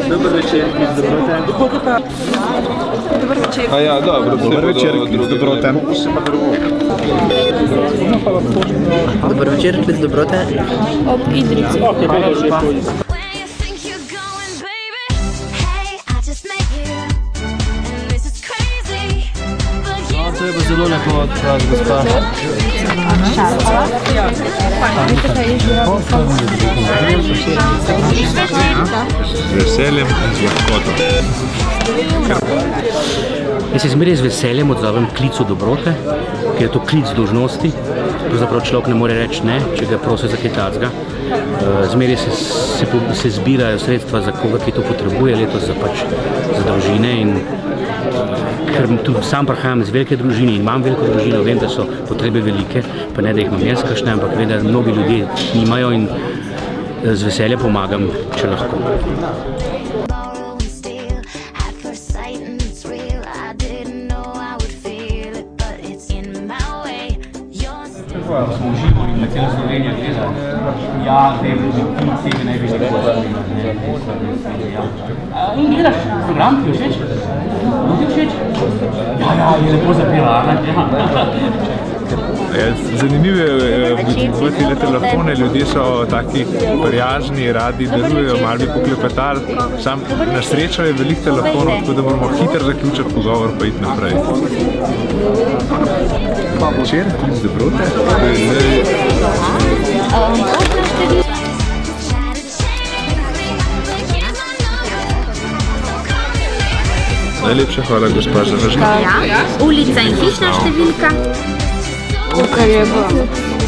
Dober večer, klic dobrote. Dober večer. A ja, dobro. Dober večer, klic dobrote. Dober večer, klic dobrote. Ob Idrici. To je pa zelo lepo od vas, gospa. Z veseljem in z lahkoto. Jaz se zmeraj z veseljem odzovem klicu dobrote, ker je to klic dolžnosti. Pravzaprav človek ne more reči ne, če ga prosi za kaj takega. Zmeraj se zbirajo sredstva za koga, ki to potrebuje, letos za družine. Ker tudi sam prihajam iz velike družine in imam veliko družino, vem, da so potrebe velike, pa ne, da jih imam jaz kakšne, ampak vem, da mnogi ljudje nimajo in z veseljem pomagam, če lahko. Smo uživali na celo Slovenijo gledali. Ja, vem, tebe največ in gledaš program, ti všeč? Ti všeč? Ja, je lepo zapela, Zanimivo je videti le telefone, ljudje so taki prijazni, radi delujejo, malo bi poklepetali. Sam na srečo je veliko telefonov, tako da moramo hitro zaključiti pogovor pa iti naprej. Večer, klic dobrote. Najlepša hvala, gospa, za vaš. Ulica in hišna številka. Kar je bilo.